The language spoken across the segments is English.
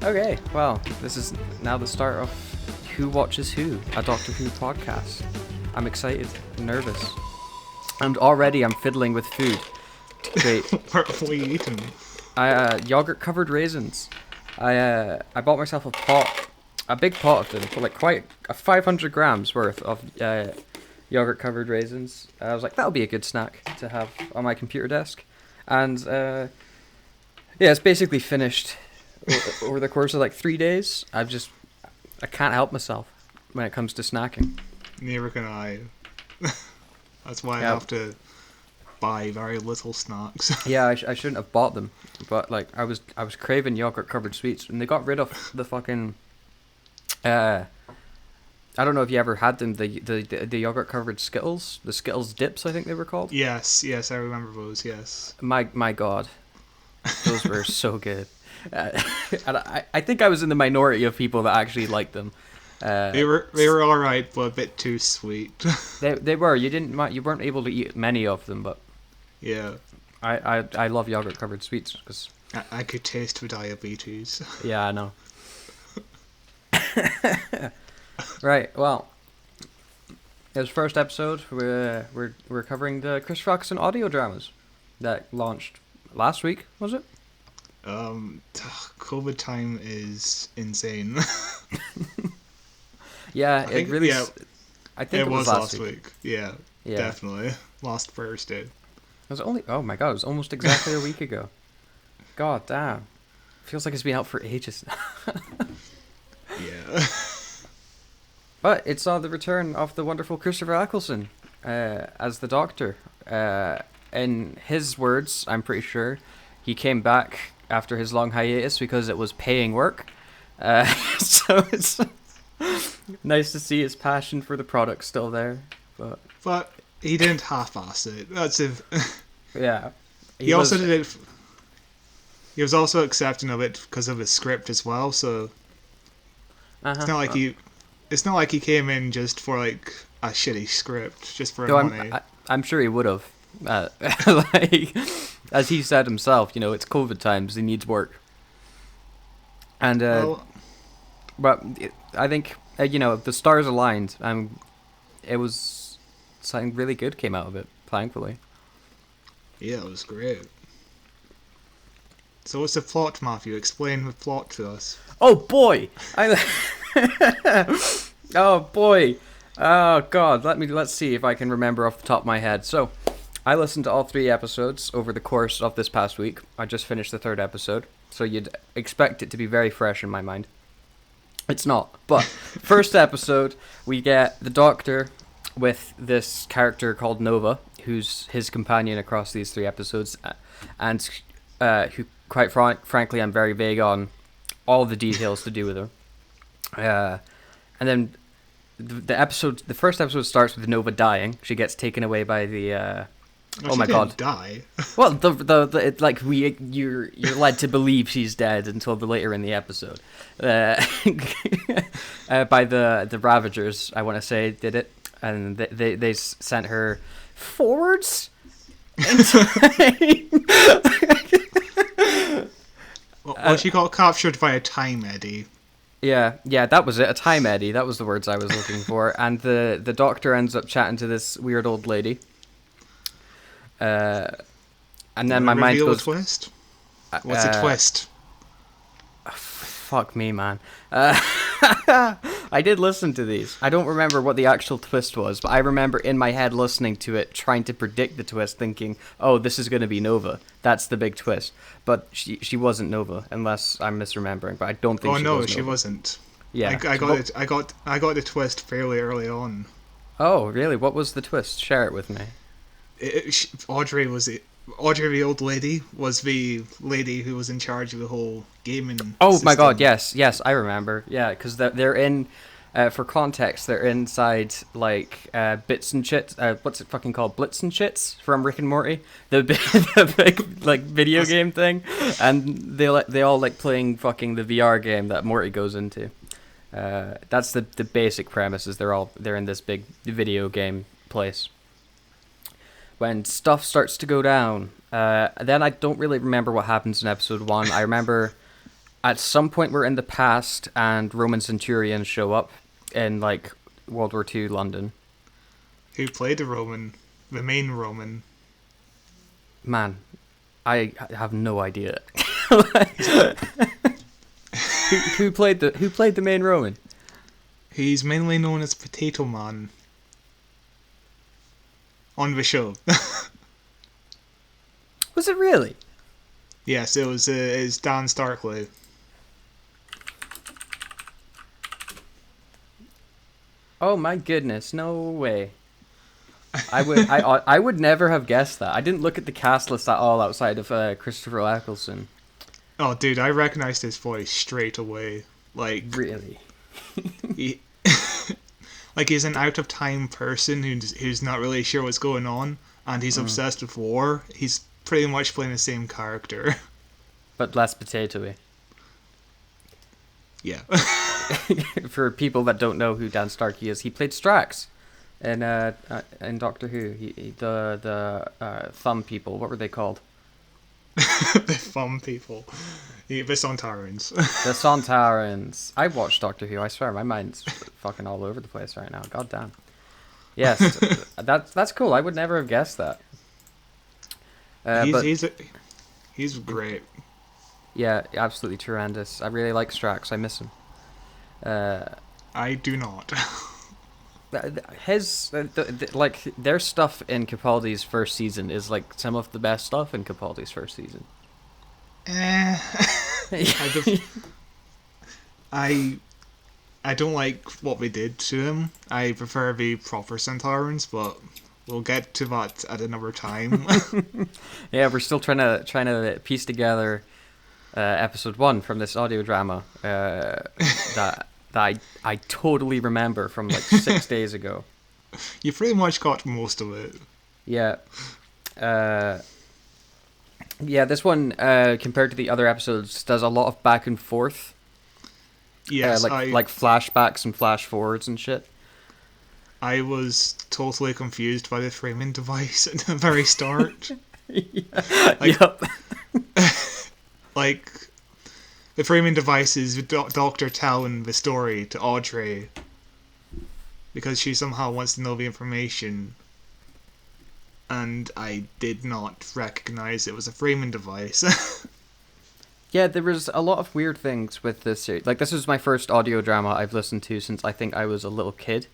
Okay, well, this is now the start of Who Watches Who, a Doctor Who podcast. I'm excited, nervous, and already I'm fiddling with food. Great. What are you eating? Yogurt-covered raisins. I bought myself a big pot of them, for like quite 500 grams worth of yogurt-covered raisins. I was like, that'll be a good snack to have on my computer desk, and yeah, it's basically finished. Over the course of like 3 days, I can't help myself when it comes to snacking. Neither can I. That's why I have to buy very little snacks. Yeah, I shouldn't have bought them, but like I was craving yogurt covered sweets, and they got rid of the fucking. I don't know if you ever had them, the yogurt covered Skittles, the Skittles dips, I think they were called. Yes, I remember those. Yes. My God, those were so good. And I think I was in the minority of people that actually liked them. They were all right, but a bit too sweet. They were. You weren't able to eat many of them, but yeah. I love yogurt covered sweets because I could taste the diabetes. Yeah, I know. Right. Well, this first episode we're covering the Christopher Ecclestone audio dramas that launched last week. Was it? COVID time is insane. Yeah, I think it was last week. Yeah, definitely. Last Thursday. It was only, oh my god, it was almost exactly a week ago. God damn. Feels like it's been out for ages now. Yeah. But it saw the return of the wonderful Christopher Ecclestone as the Doctor. In his words, I'm pretty sure, he came back after his long hiatus because it was paying work. So it's nice to see his passion for the product still there. But he didn't half-ass it. That's if. Yeah. He also did it. He was also accepting of it because of his script as well. So it's not like he. It's not like he came in just for like a shitty script, just for money. I'm sure he would have. Like, as he said himself, it's COVID times. He needs work. And but I think the stars aligned. It was something really good came out of it. Thankfully. Yeah, it was great. So what's the plot, Matthew? Explain the plot to us. Oh boy! Oh boy! Oh god! Let's see if I can remember off the top of my head. So, I listened to all 3 episodes over the course of this past week. I just finished the 3rd episode, so you'd expect it to be very fresh in my mind. It's not. But first episode, we get the Doctor with this character called Nova, who's his companion across these 3 episodes, and who, quite frankly, I'm very vague on all the details to do with her. And then the first episode starts with Nova dying. She gets taken away by the. Oh my god! Die. Well, you're led to believe she's dead until later in the episode. By the Ravagers, I want to say, did it, and they sent her forwards. Well, she got captured by a time eddy. Yeah, that was it. A time eddy. That was the words I was looking for. And the Doctor ends up chatting to this weird old lady. And then my mind goes. A twist? What's a twist? Fuck me, man. I did listen to these. I don't remember what the actual twist was, but I remember in my head listening to it, trying to predict the twist, thinking, "Oh, this is going to be Nova. That's the big twist." But she wasn't Nova, unless I'm misremembering. But I don't think. She wasn't. Yeah, I got the twist fairly early on. Oh, really? What was the twist? Share it with me. Audrey, the old lady, was the lady who was in charge of the whole gaming system. My god, yes, I remember. Yeah, because they're in, for context, they're inside, like, Bits and Chits, what's it fucking called? Blitz and Chits from Rick and Morty? The big like, video game thing. And they all like playing fucking the VR game that Morty goes into. That's the basic premise, is they're in this big video game place. When stuff starts to go down, then I don't really remember what happens in episode 1. I remember at some point we're in the past and Roman centurions show up in like World War II London. Who played the main Roman? Man, I have no idea. who played the main Roman? He's mainly known as Potato Man on the show. Was it really? Yes, it was. It's Dan Starkley. Oh my goodness! No way. I would never have guessed that. I didn't look at the cast list at all outside of Christopher Ecclestone. Oh, dude, I recognized his voice straight away. Like, really? Like, he's an out of time person who's not really sure what's going on, and he's obsessed with war. He's pretty much playing the same character, but less potatoey. Yeah. For people that don't know who Dan Starkey is, he played Strax in Doctor Who. The thumb people. What were they called? The thumb people. The Sontarans. The Sontarans. I watched Doctor Who. I swear, my mind's fucking all over the place right now. God damn. Yes, that's cool. I would never have guessed that. He's great. Yeah, absolutely tremendous. I really like Strax. I miss him. I do not. Like their stuff in Capaldi's first season is like some of the best stuff in Capaldi's first season. I don't like what they did to him. I prefer the proper Centaurans, but we'll get to that at another time. Yeah, we're still trying to piece together episode 1 from this audio drama that I totally remember from like 6 days ago. You pretty much got most of it. Yeah. Yeah, this one compared to the other episodes does a lot of back and forth. Yes, like flashbacks and flash forwards and shit. I was totally confused by the framing device at the very start. Yep. Like, the framing device is the doctor telling the story to Audrey because she somehow wants to know the information, and I did not recognize it was a framing device. Yeah, there was a lot of weird things with this series. Like, this is my first audio drama I've listened to since I think I was a little kid,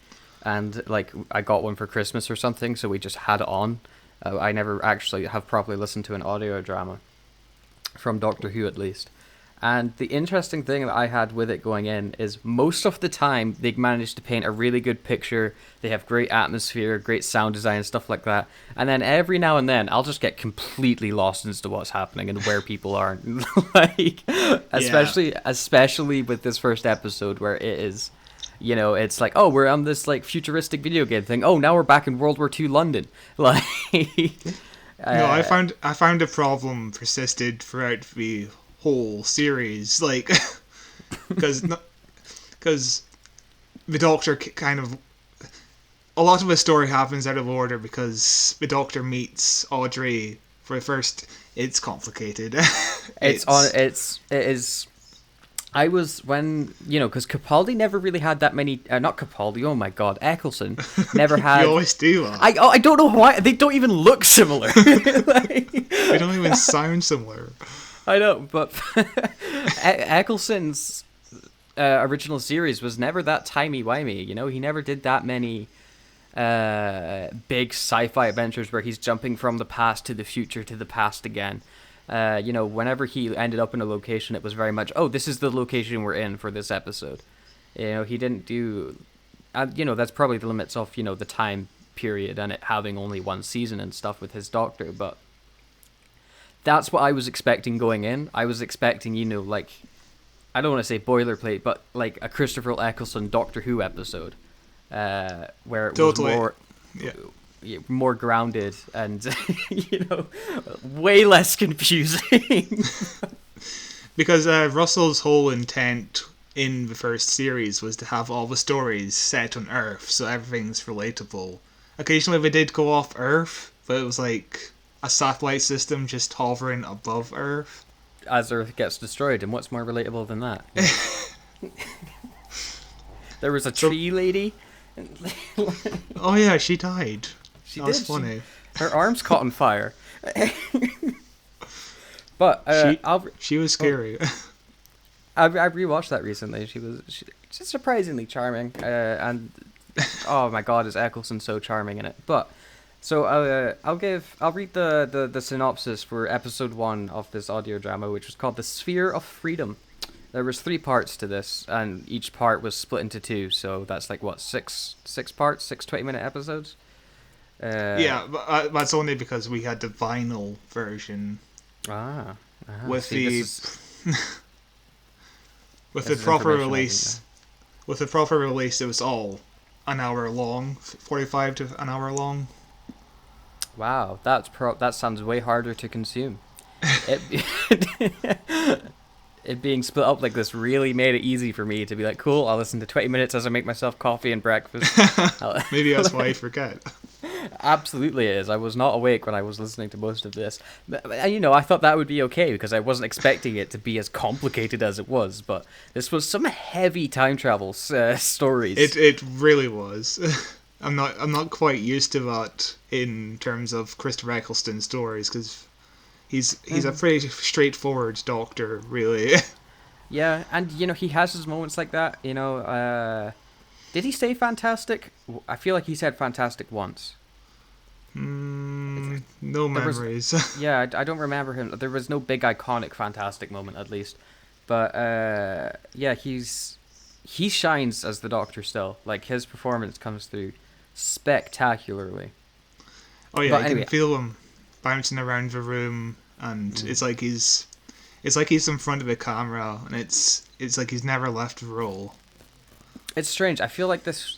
and like I got one for Christmas or something, so we just had it on. I never actually have properly listened to an audio drama from Doctor Who, at least. And the interesting thing that I had with it going in is most of the time they manage to paint a really good picture. They have great atmosphere, great sound design and stuff like that. And then every now and then I'll just get completely lost into what's happening and where people are. Like, especially with this first episode where it is, you know, it's like, oh, we're on this like futuristic video game thing. Oh, now we're back in World War II London. Like, no, I found the problem persisted throughout the whole series, like, because the Doctor kind of, a lot of the story happens out of order because the Doctor meets Audrey for the first. It's complicated. It is. I was when, you know, because Capaldi never really had that many. Not Capaldi. Oh my God, Ecclestone never had. You always do that. I don't know why they don't even look similar. Like, they don't even sound similar. I know, but Ecclestone's original series was never that timey-wimey, you know? He never did that many big sci-fi adventures where he's jumping from the past to the future to the past again. You know, whenever he ended up in a location, it was very much, oh, this is the location we're in for this episode. You know, he didn't do... you know, that's probably the limits of, you know, the time period and it having only one season and stuff with his Doctor, but... That's what I was expecting going in. I was expecting, you know, like, I don't want to say boilerplate, but like a Christopher Ecclestone Doctor Who episode, where it was more grounded and, you know, way less confusing. Because Russell's whole intent in the first series was to have all the stories set on Earth, so everything's relatable. Occasionally they did go off Earth, but it was like a satellite system just hovering above Earth. as Earth gets destroyed, and what's more relatable than that? There was a tree lady. Oh yeah, she died. She that did. was funny. Her arms caught on fire. But she was scary. I rewatched that recently. She's surprisingly charming, and oh my god, is Ecclestone so charming in it? But so I'll read the synopsis for episode 1 of this audio drama, which was called "The Sphere of Freedom." There was 3 parts to this, and each part was split into 2. So that's like what, six parts, 6 20-minute episodes. Yeah, but that's only because we had the vinyl version. With with the proper release. With the proper release, it was all an hour long, 45 to an hour long. Wow, that sounds way harder to consume. It being split up like this really made it easy for me to be like, cool, I'll listen to 20 minutes as I make myself coffee and breakfast. Maybe that's why I forget. Absolutely it is. I was not awake when I was listening to most of this. But, you know, I thought that would be okay because I wasn't expecting it to be as complicated as it was. But this was some heavy time travel stories. It really was. I'm not quite used to that in terms of Christopher Ecclestone stories because he's a pretty straightforward doctor, really. Yeah, and you know he has his moments like that. You know, did he say fantastic? I feel like he said fantastic once. No memories. Yeah, I don't remember him. There was no big iconic fantastic moment, at least. But yeah, he shines as the Doctor still. Like his performance comes through spectacularly. Oh yeah, I can feel him bouncing around the room, and it's like he's in front of the camera, and it's like he's never left the role. It's strange. I feel like this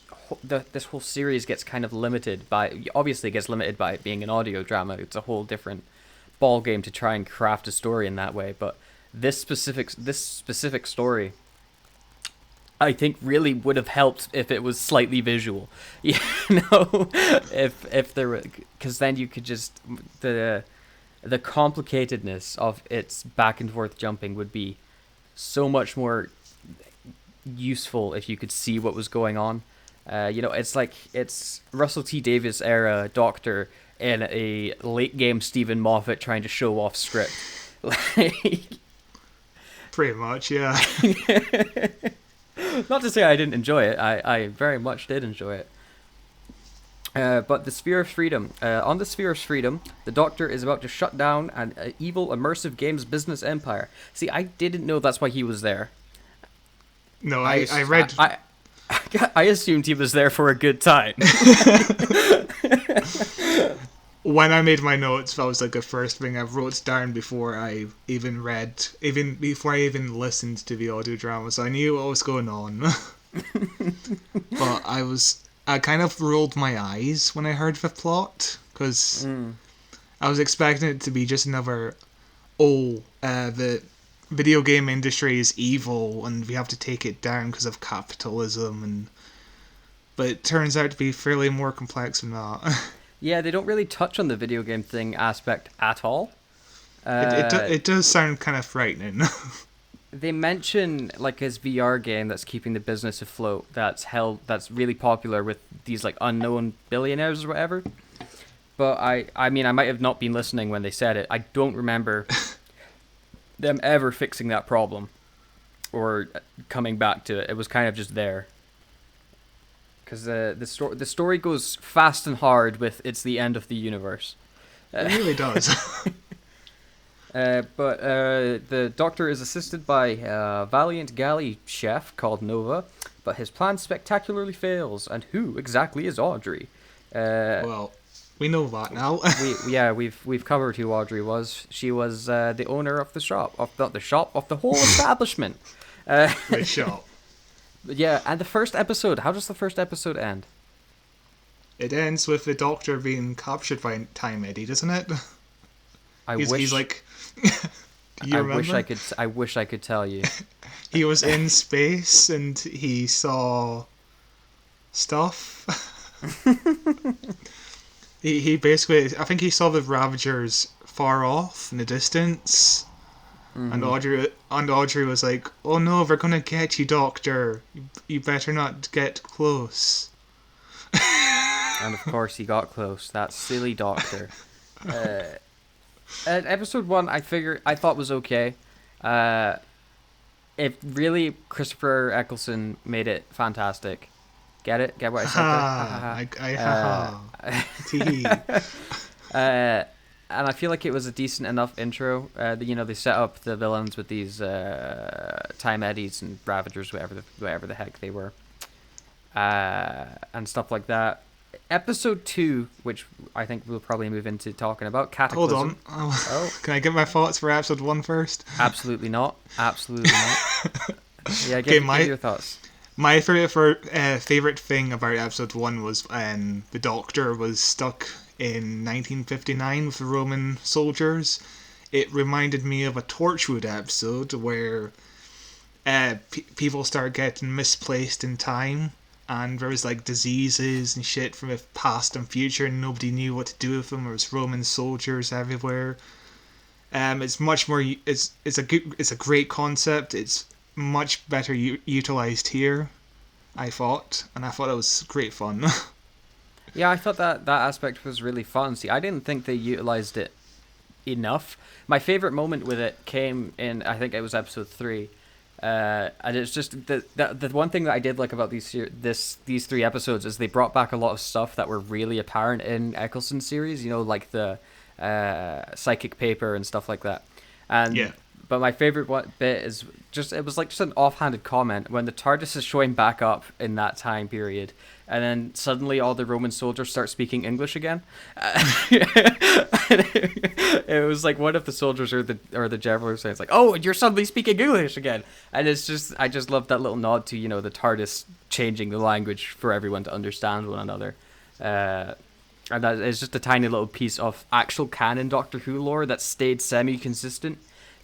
whole series gets kind of limited by, obviously it gets limited by it being an audio drama. It's a whole different ball game to try and craft a story in that way. But this specific story, I think, really would have helped if it was slightly visual. You know, if there were, because then you could just the complicatedness of its back and forth jumping would be so much more useful if you could see what was going on. You know, it's Russell T Davies era Doctor in a late game Stephen Moffat trying to show off script. Pretty much, yeah. Not to say I didn't enjoy it. I very much did enjoy it. But the Sphere of Freedom. On the Sphere of Freedom, the Doctor is about to shut down an evil immersive games business empire. See, I didn't know that's why he was there. No, I read... I assumed he was there for a good time. When I made my notes, that was like the first thing I wrote down before I even before I even listened to the audio drama, so I knew what was going on. But I kind of rolled my eyes when I heard the plot, because I was expecting it to be just another, the video game industry is evil and we have to take it down because of capitalism, but it turns out to be fairly more complex than that. Yeah, they don't really touch on the video game thing aspect at all. It does sound kind of frightening. They mention like his VR game that's keeping the business afloat, that's really popular with these like unknown billionaires or whatever. But I mean, I might have not been listening when they said it. I don't remember them ever fixing that problem or coming back to it. It was kind of just there. Because the story goes fast and hard with it's the end of the universe. It really does. But the Doctor is assisted by a valiant galley chef called Nova, but his plan spectacularly fails. And who exactly is Audrey? Well, we know that now. we've covered who Audrey was. She was the owner of the shop, of the whole establishment. The shop. Yeah, and the first episode. How does the first episode end? It ends with the Doctor being captured by Time Eddie, doesn't it? He's like. Do you remember? I wish I could tell you. He was in space and he saw stuff. He basically, I think he saw the Ravagers far off in the distance, And Audrey was like, "Oh no, we're gonna get you, Doctor. You better not get close." And of course he got close. That silly Doctor. Episode 1, I thought was okay. It really, Christopher Ecclestone made it fantastic. Get it? Get what I said there? And I feel like it was a decent enough intro. They set up the villains with these time eddies and ravagers, whatever the heck they were, and stuff like that. Episode 2, which I think we'll probably move into talking about, Cataclysm. Hold on. Can I get my thoughts for episode 1 first? Absolutely not. Absolutely not. Yeah, give your thoughts. My favorite thing about episode 1 was the Doctor was stuck in 1959 with the Roman soldiers. It reminded me of a Torchwood episode where people start getting misplaced in time, and there was like diseases and shit from the past and future, and nobody knew what to do with them. There was Roman soldiers everywhere. It's much more. It's a great concept. It's much better utilized here, I thought, and I thought it was great fun. Yeah, I thought that aspect was really fun. See, I didn't think they utilized it enough. My favorite moment with it came in, I think it was episode 3. And it's just the one thing that I did like about these 3 episodes is they brought back a lot of stuff that were really apparent in Ecclestone's series, like the psychic paper and stuff like that. And yeah. But my favorite bit is it was like just an offhanded comment when the TARDIS is showing back up in that time period, and then suddenly all the Roman soldiers start speaking English again. It was like one of the soldiers or the general saying, it's like, "Oh, you're suddenly speaking English again," and I just love that little nod to the TARDIS changing the language for everyone to understand one another. And that is just a tiny little piece of actual canon Doctor Who lore that stayed semi-consistent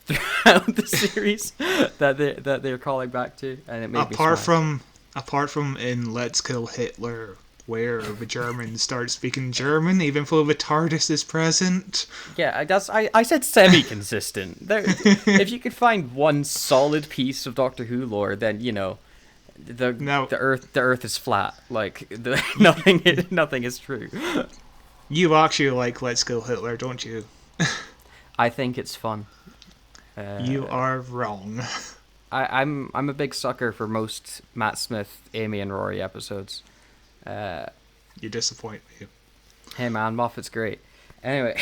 throughout the series that they're calling back to, and it made me smile. Apart from in Let's Kill Hitler, where the Germans start speaking German even though the TARDIS is present. Yeah, I said semi-consistent. If you could find one solid piece of Doctor Who lore, then the Earth is flat. Like nothing is true. You actually like Let's Kill Hitler, don't you? I think it's fun. You are wrong. I'm a big sucker for most Matt Smith, Amy, and Rory episodes. You disappoint me. Hey man, Moffat's great. Anyway,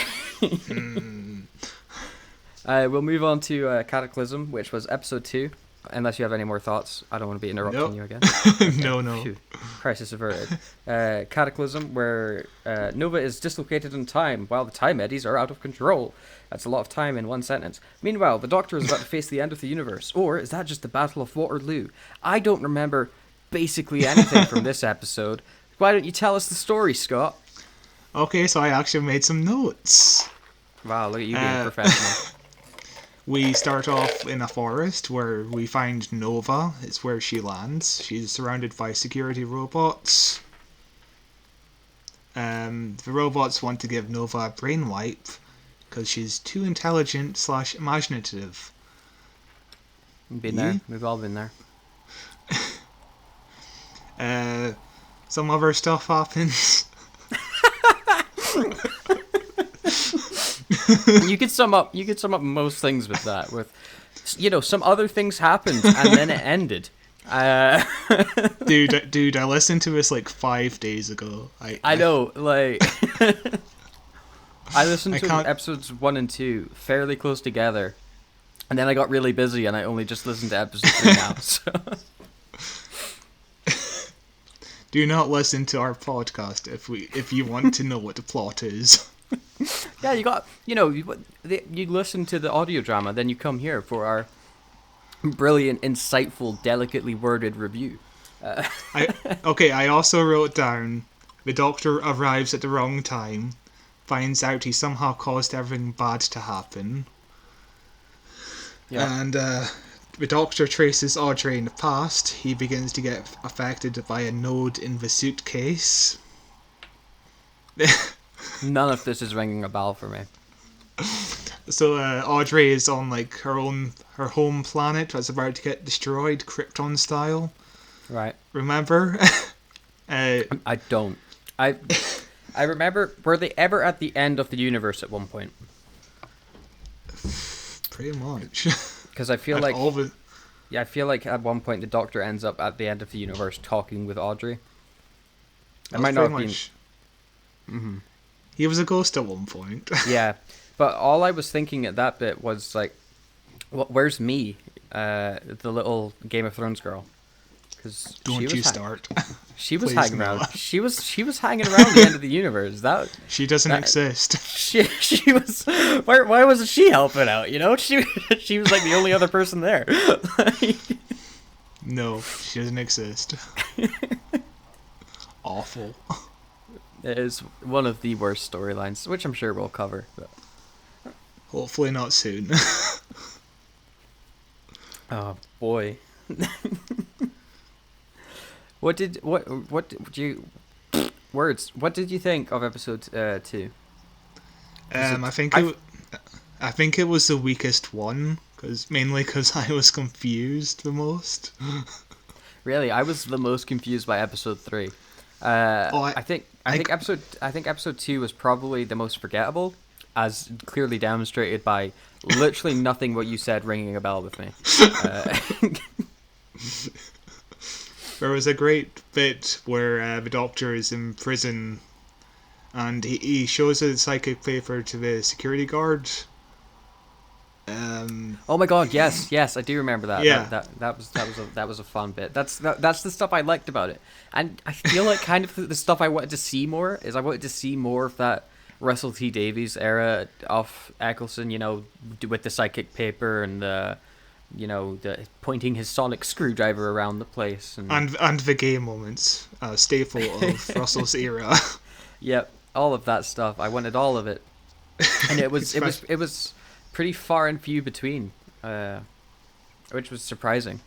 we'll move on to Cataclysm, which was episode 2. Unless you have any more thoughts, I don't want to be interrupting you again. Okay. No. Phew. Crisis averted. Cataclysm, where Nova is dislocated in time while the time eddies are out of control. That's a lot of time in one sentence. Meanwhile, the Doctor is about to face the end of the universe. Or is that just the Battle of Waterloo? I don't remember basically anything from this episode. Why don't you tell us the story, Scott? Okay, so I actually made some notes. Wow, look at you being professional. We start off in a forest where we find Nova. It's where she lands. She's surrounded by security robots. The robots want to give Nova a brain wipe because she's too intelligent / imaginative. Been there. We've all been there. Some other stuff happens. You could sum up most things with that. With some other things happened and then it ended. Dude, I listened to this like 5 days ago. I know, like I listened to episodes 1 and 2 fairly close together, and then I got really busy and I only just listened to episode 3 now. So. Do not listen to our podcast if you want to know what the plot is. Yeah, you listen to the audio drama, then you come here for our brilliant, insightful, delicately worded review. I also wrote down the Doctor arrives at the wrong time, finds out he somehow caused everything bad to happen, and the Doctor traces Audrey in the past. He begins to get affected by a node in the suitcase. None of this is ringing a bell for me. Audrey is on like her home planet that's about to get destroyed, Krypton style. Right. Remember? I don't. I remember. Were they ever at the end of the universe at one point? Pretty much. Because I feel like I feel like at one point the Doctor ends up at the end of the universe talking with Audrey. It might not have been. Mm-hmm. He was a ghost at one point. Yeah, but all I was thinking at that bit was like, where's me, the little Game of Thrones girl? Because start. She was hanging around. She was hanging around the end of the universe. She doesn't exist. She was. Why wasn't she helping out? You know, she was like the only other person there. No, she doesn't exist. Awful. It is one of the worst storylines, which I'm sure we'll cover. But. Hopefully not soon. Oh boy. What did you think of episode 2? I think it was the weakest one, mainly because I was confused the most. Really, I was the most confused by episode 3. I think episode 2 was probably the most forgettable, as clearly demonstrated by literally nothing what you said ringing a bell with me. There was a great bit where the Doctor is in prison and he shows a psychic paper to the security guard. Oh my god, yes, I do remember that. Yeah. That was a fun bit. That's the stuff I liked about it. And I feel like kind of the stuff I wanted to see more is I wanted to see more of that Russell T Davies era of Eccleston, you know, with the psychic paper and the pointing his sonic screwdriver around the place and the gay moments, staple of Russell's era. Yep, all of that stuff. I wanted all of it, and it was pretty far and few between, which was surprising.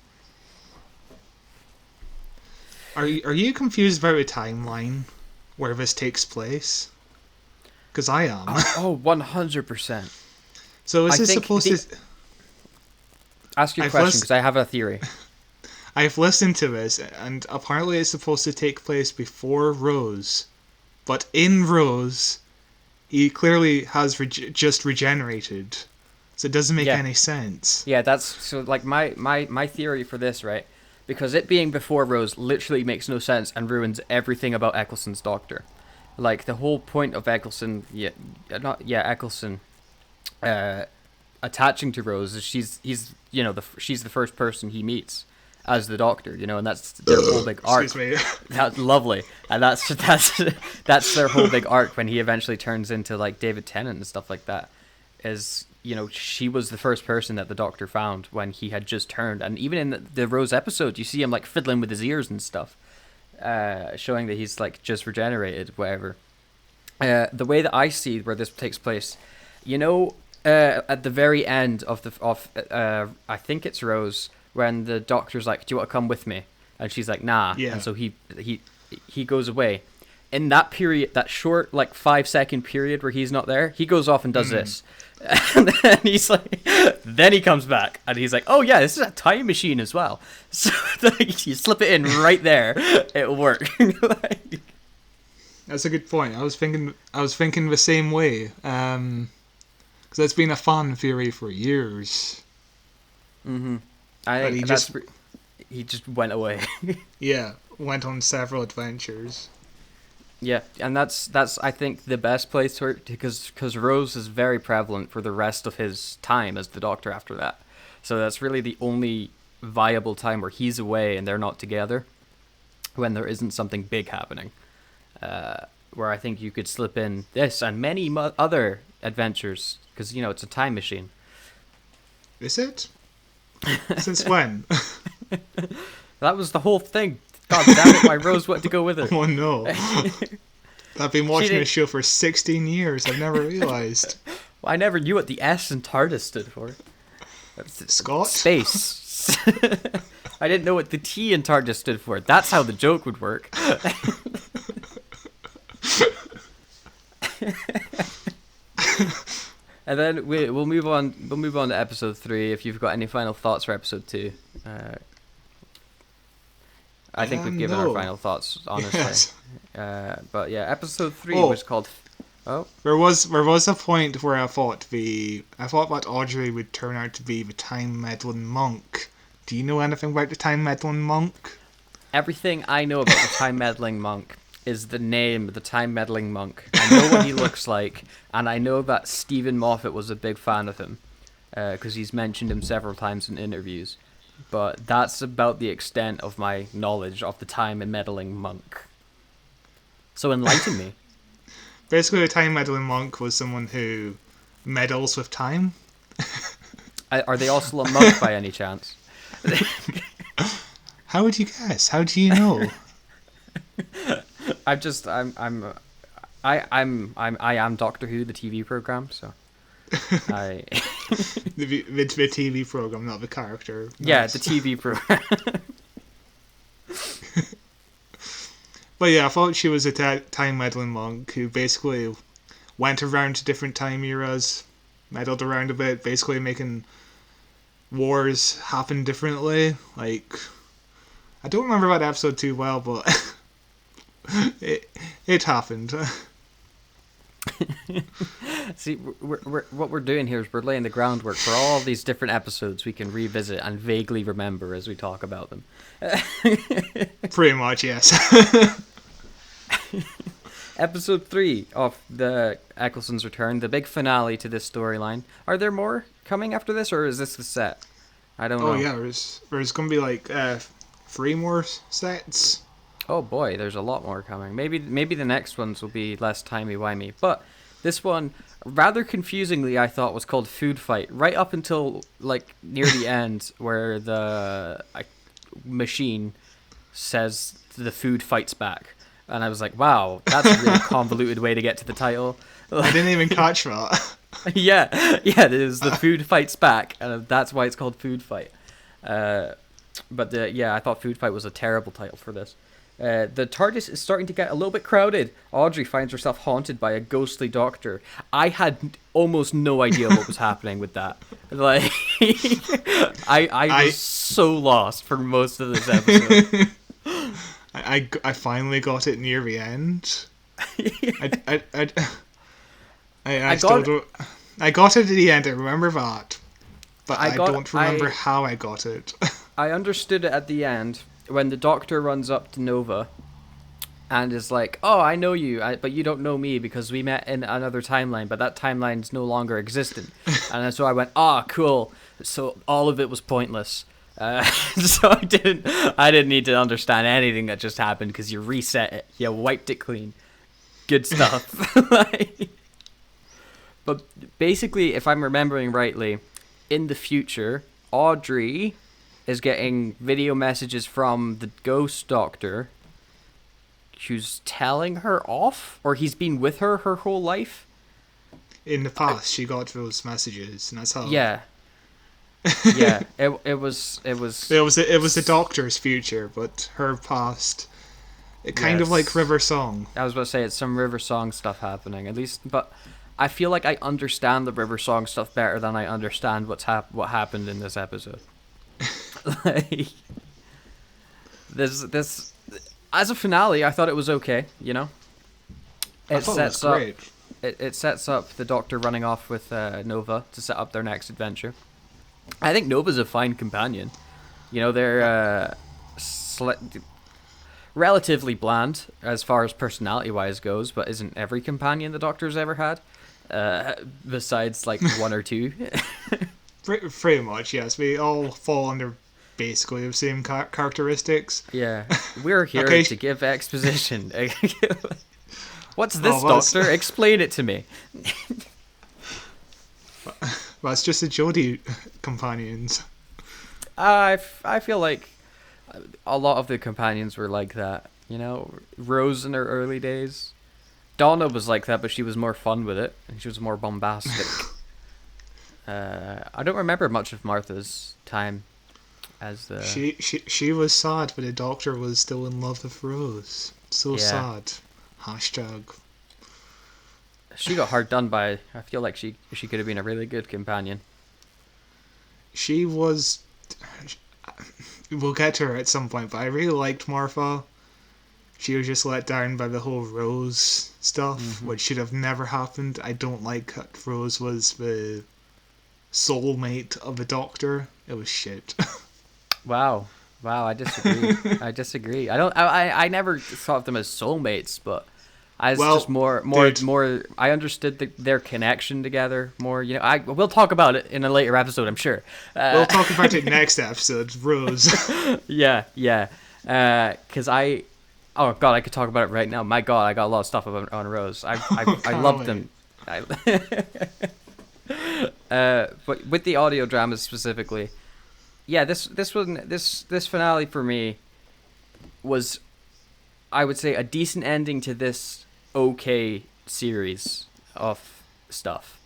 Are you confused about the timeline where this takes place? Because I am. 100%. So is this supposed to? Ask your question, because I have a theory. I've listened to this, and apparently it's supposed to take place before Rose. But in Rose, he clearly has just regenerated. So it doesn't make any sense. Yeah, that's... So, like, my theory for this, right? Because it being before Rose literally makes no sense and ruins everything about Eccleston's Doctor. Like, the whole point of Eccleston... Eccleston... attaching to Rose is she's the first person he meets as the Doctor, you know, and that's their whole big arc. Excuse me. That's lovely, and that's their whole big arc when he eventually turns into like David Tennant and stuff like that. Is, you know, she was the first person that the Doctor found when he had just turned, and even in the Rose episode, you see him like fiddling with his ears and stuff, showing that he's like just regenerated, whatever. The way that I see where this takes place, you know. At the very end of I think it's Rose, when the Doctor's like, "Do you want to come with me?" and she's like, "Nah." Yeah. And so he goes away. In that period, that short like 5-second period where he's not there, he goes off and does this, and then he's like, then he comes back and he's like, "Oh yeah, this is a time machine as well." So like, you slip it in right there, it'll work. Like, that's a good point. I was thinking the same way. Because it's been a fan theory for years. Mm-hmm. I think he just went away. Yeah, went on several adventures. Yeah, and that's I think the best place for it, because Rose is very prevalent for the rest of his time as the Doctor after that. So that's really the only viable time where he's away and they're not together, when there isn't something big happening. Where I think you could slip in this and many other adventures, because, you know, it's a time machine. Is it? Since when? That was the whole thing. God damn it, my Rose wanted to go with it. Oh no. I've been watching this show for 16 years. I've never realised. Well, I never knew what the S in TARDIS stood for. Scott? Space. I didn't know what the T in TARDIS stood for. That's how the joke would work. And then we'll move on. We'll move on to episode 3. If you've got any final thoughts for episode 2, I think we've given our final thoughts, honestly. Yes. But yeah, episode 3 was called. Oh, there was a point where I thought that Audrey would turn out to be the time meddling monk. Do you know anything about the time meddling monk? Everything I know about the time meddling monk is the name, the time meddling monk. I know what he looks like, and I know that Stephen Moffat was a big fan of him, because he's mentioned him several times in interviews. But that's about the extent of my knowledge of the time meddling monk. So enlighten me. Basically, a time meddling monk was someone who meddles with time. Are they also a monk by any chance? How would you guess? How do you know? I am Doctor Who, the TV program. So I the TV program, not the character. Yeah, the TV program. But yeah, I thought she was a time meddling monk who basically went around to different time eras, meddled around a bit, basically making wars happen differently. Like, I don't remember that episode too well, but it happened. See, what we're doing here is we're laying the groundwork for all these different episodes we can revisit and vaguely remember as we talk about them. Pretty much, yes. Episode 3 of the Ecclestone's Return, the big finale to this storyline. Are there more coming after this, or is this the set? I don't know. Oh yeah, there's gonna be like 3 more sets. Oh boy, there's a lot more coming. Maybe the next ones will be less timey-wimey. But this one, rather confusingly, I thought was called Food Fight. Right up until like near the end, where the machine says the food fights back. And I was like, wow, that's a really convoluted way to get to the title. I didn't even catch that. yeah, it is the food fights back, and that's why it's called Food Fight. But I thought Food Fight was a terrible title for this. The TARDIS is starting to get a little bit crowded. Audrey finds herself haunted by a ghostly doctor. I had almost no idea what was happening with that. Like, I was so lost for most of this episode. I finally got it near the end. I got it at the end. I remember that, but I don't remember how I got it. I understood it at the end when the Doctor runs up to Nova and is like, "Oh, I know you, but you don't know me because we met in another timeline, but that timeline's no longer existent." And so I went, "Ah, cool." So all of it was pointless. So I didn't need to understand anything that just happened because you reset it, you wiped it clean. Good stuff. But basically, if I'm remembering rightly, in the future, Audrey is getting video messages from the Ghost Doctor, who's telling her off, or he's been with her whole life. In the past, she got those messages, and that's how. Yeah. Yeah, it was the Doctor's future, but her past. It kind of like River Song. I was about to say it's some River Song stuff happening, at least, but I feel like I understand the River Song stuff better than I understand what happened in this episode. Like, this as a finale, I thought it was okay. You know, I thought it was great. It sets up the Doctor running off with Nova to set up their next adventure. I think Nova's a fine companion. You know, they're relatively bland as far as personality-wise goes, but isn't every companion the Doctor's ever had? Besides, like, 1 or 2. Pretty much, yes. We all fall under basically the same characteristics. Yeah. We're here to give exposition. What's this, Doctor? Explain it to me. Well, it's just the Jodie companions. I feel like a lot of the companions were like that. You know, Rose in her early days. Donna was like that, but she was more fun with it, and she was more bombastic. I don't remember much of Martha's time as the... She was sad, but the Doctor was still in love with Rose. So sad. Hashtag. She got hard done by. I feel like she could have been a really good companion. She was. We'll get to her at some point, but I really liked Martha. She was just let down by the whole Rose stuff, which should have never happened. I don't like that Rose was the soulmate of the Doctor. It was shit. Wow, I disagree. I never thought of them as soulmates, but I was just more. I understood their connection together more. We'll talk about it in a later episode, I'm sure. We'll talk about it next episode, Rose. Yeah. Because oh god, I could talk about it right now. My god, I got a lot of stuff on Rose. I loved them. But with the audio dramas specifically, yeah, this finale for me was, I would say, a decent ending to this okay series of stuff.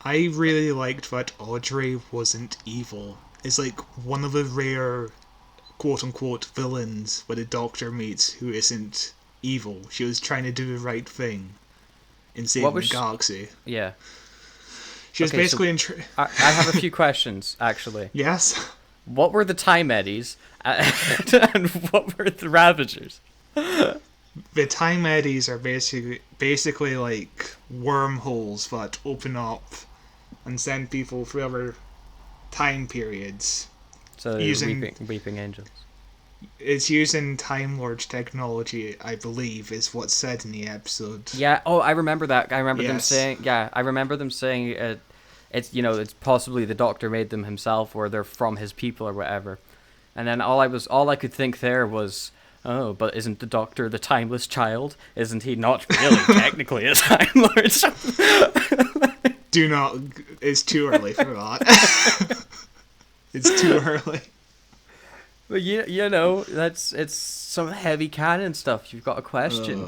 I really liked that Audrey wasn't evil. It's like one of the rare quote-unquote villains where the Doctor meets who isn't evil. She was trying to do the right thing in saving the galaxy. Yeah. She was basically I have a few questions, actually. Yes? What were the Time Eddies, and what were the Ravagers? The Time Eddies are basically like wormholes that open up and send people through other time periods. So using weeping angels. It's using Time Lord technology, I believe, is what's said in the episode. Yeah. Oh, I remember that. I remember them saying. Yeah, I remember them saying it's possibly the Doctor made them himself, or they're from his people, or whatever. And then all I could think there was, oh, but isn't the Doctor the timeless child? Isn't he not really technically a Time Lord? Do not. It's too early for that. It's too early. But it's some heavy canon stuff. You've got a question.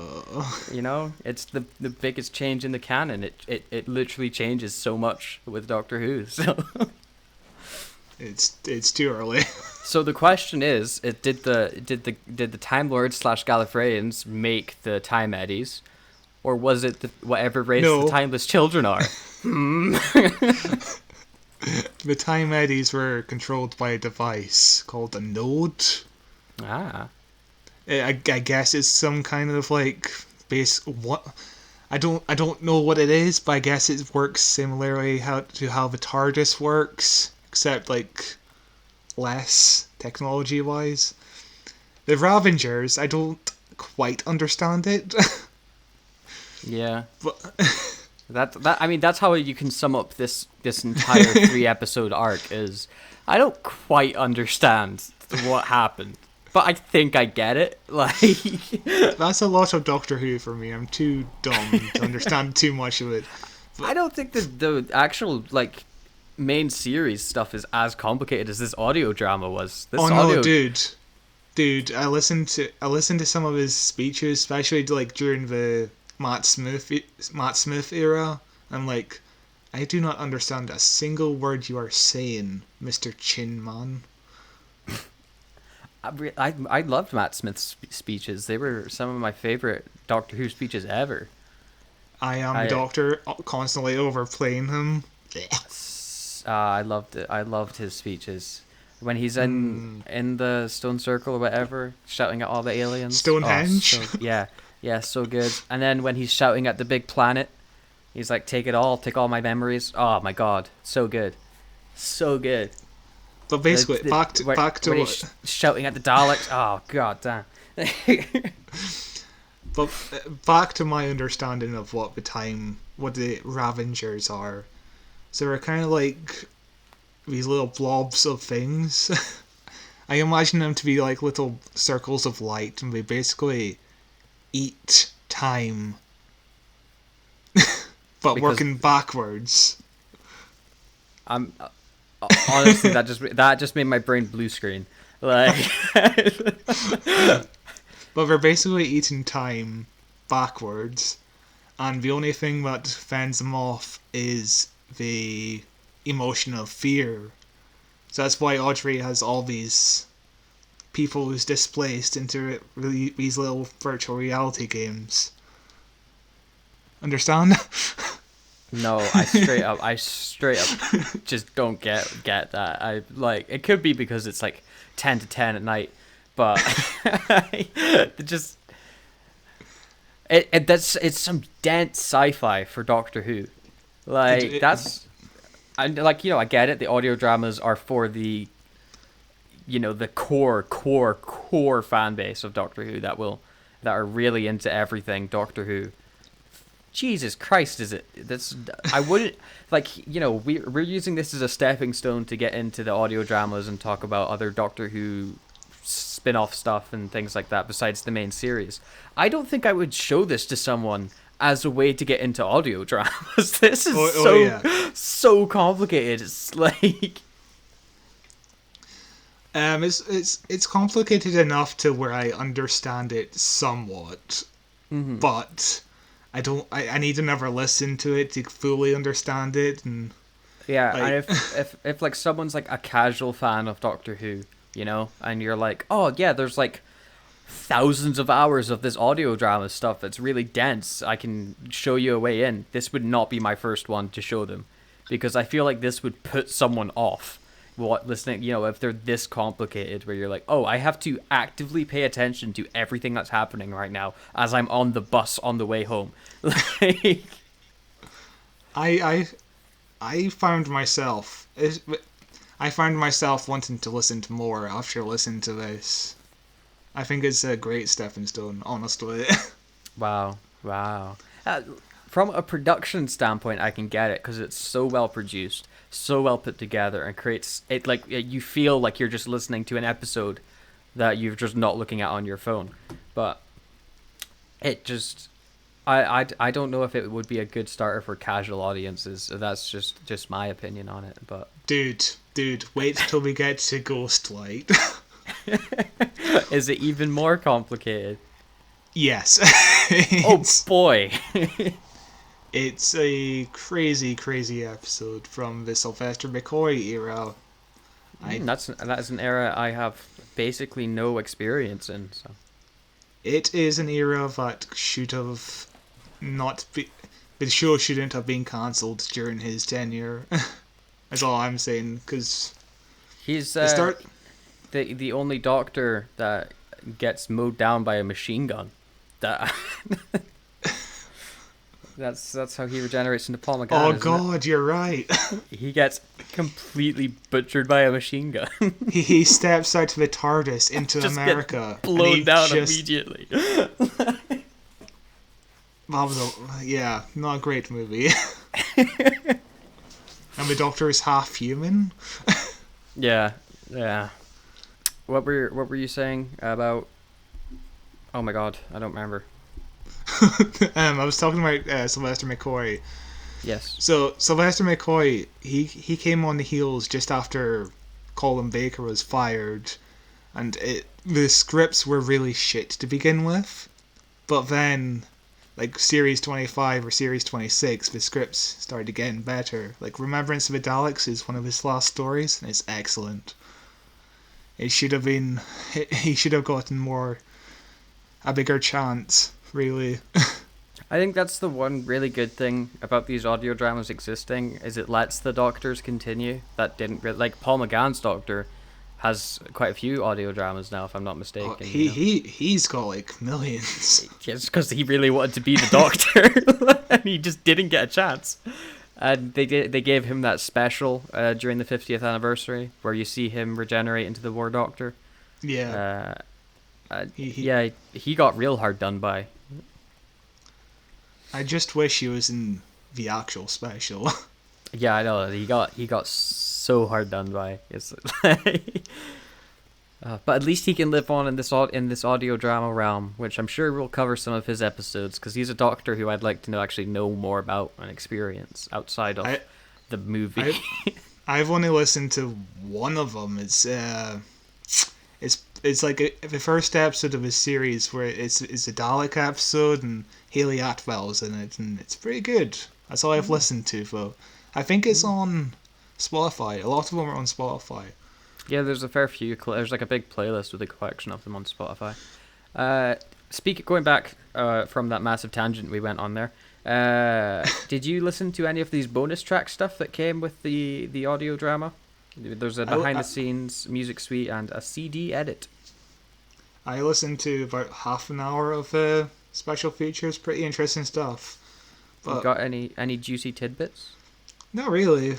It's the biggest change in the canon. It literally changes so much with Doctor Who. So it's too early. So the question is, did the Time Lords / Gallifreyans make the Time Eddies, or was it whatever race the Timeless Children are? The Time Eddies were controlled by a device called a node. Ah. I guess it's some kind of like what I don't know what it is, but I guess it works similarly to how the TARDIS works, except like less technology wise. The Ravengers, I don't quite understand it. Yeah. But that's how you can sum up this entire 3-episode arc. Is I don't quite understand what happened, but I think I get it. Like that's a lot of Doctor Who for me. I'm too dumb to understand too much of it. But I don't think the actual like main series stuff is as complicated as this audio drama was. No, dude! I listened to some of his speeches, especially like during the Matt Smith era. I'm like, I do not understand a single word you are saying, Mr. Chin Man. I loved Matt Smith's speeches. They were some of my favorite Doctor Who speeches ever. I am the Doctor, constantly overplaying him. I loved it. I loved his speeches. When he's in the Stone Circle or whatever, shouting at all the aliens. Stonehenge? Yeah, so good. And then when he's shouting at the big planet, he's like, take all my memories. Oh my god, so good. So good. But basically, back to when he's shouting at the Daleks. Oh god damn. But back to my understanding of what the Ravengers are. So they're kind of like these little blobs of things. I imagine them to be like little circles of light, and they basically eat time, but working backwards. Honestly, that just made my brain blue screen. Like, but they're basically eating time backwards, and the only thing that fends them off is the emotion of fear. So that's why Audrey has all these people who's displaced into these little virtual reality games. Understand? No, I straight up just don't get that. I like it could be because it's like 10 to 10 at night, but it just it's some dense sci-fi for Doctor Who. Like that's I like I get it. The audio dramas are for the the core fan base of Doctor Who that are really into everything Doctor Who. Jesus Christ, is it? I wouldn't we're using this as a stepping stone to get into the audio dramas and talk about other Doctor Who spin-off stuff and things like that besides the main series. I don't think I would show this to someone as a way to get into audio dramas. This is so complicated. It's like it's complicated enough to where I understand it somewhat, but I need to never listen to it to fully understand it. And and if like someone's like a casual fan of Doctor Who, and you're like, oh yeah, there's like thousands of hours of this audio drama stuff that's really dense, I can show you a way in. This would not be my first one to show them, because I feel like this would put someone off listening, if they're this complicated, where you're like, oh, I have to actively pay attention to everything that's happening right now as I'm on the bus on the way home. Like, I found myself wanting to listen to more after listening to this. I think it's a great stepping stone, honestly. Wow. From a production standpoint, I can get it, because it's so well produced, so well put together, and creates it like you feel like you're just listening to an episode that you're just not looking at on your phone. But it just, I don't know if it would be a good starter for casual audiences. That's just my opinion on it. But dude, wait till we get to Ghostlight. Is it even more complicated? Yes. Oh boy. It's a crazy episode from the Sylvester McCoy era. That's an era I have basically no experience in. So it is an era that should have not be. The show shouldn't have been cancelled during his tenure. That's all I'm saying, because he's the only Doctor that gets mowed down by a machine gun. That's how he regenerates into Paul McGann. Oh God, you're right. He gets completely butchered by a machine gun. he steps out of the TARDIS into just America, get blown down immediately. That was not a great movie. And the Doctor is half human. Yeah. What were you saying about? Oh my God, I don't remember. I was talking about Sylvester McCoy. Yes. So Sylvester McCoy, he came on the heels just after Colin Baker was fired, and the scripts were really shit to begin with. But then, like series 25 or series 26, the scripts started getting better. Like Remembrance of the Daleks is one of his last stories, and it's excellent. He should have gotten a bigger chance. Really. I think that's the one really good thing about these audio dramas existing, is it lets the Doctors continue. That didn't like Paul McGann's Doctor has quite a few audio dramas now, if I'm not mistaken. Oh, he's got like millions. Just because he really wanted to be the Doctor, and he just didn't get a chance. And they gave him that special during the 50th anniversary where you see him regenerate into the War Doctor. Yeah. He got real hard done by. I just wish he was in the actual special. Yeah, I know. He got so hard done by. It's but at least he can live on in this audio drama realm, which I'm sure we'll cover some of his episodes, because he's a Doctor who I'd like to know more about and experience outside of the movie. I've only listened to one of them. It's like the first episode of a series where it's a Dalek episode and Hayley Atwell's in it, and it's pretty good. That's all I've listened to, though. I think it's on Spotify. A lot of them are on Spotify. Yeah, there's a fair few. There's like a big playlist with a collection of them on Spotify. Going back from that massive tangent we went on there, Did you listen to any of these bonus track stuff that came with the audio drama? There's a behind the scenes music suite and a CD edit. I listened to about half an hour of special features. Pretty interesting stuff. But you got any juicy tidbits? Not really.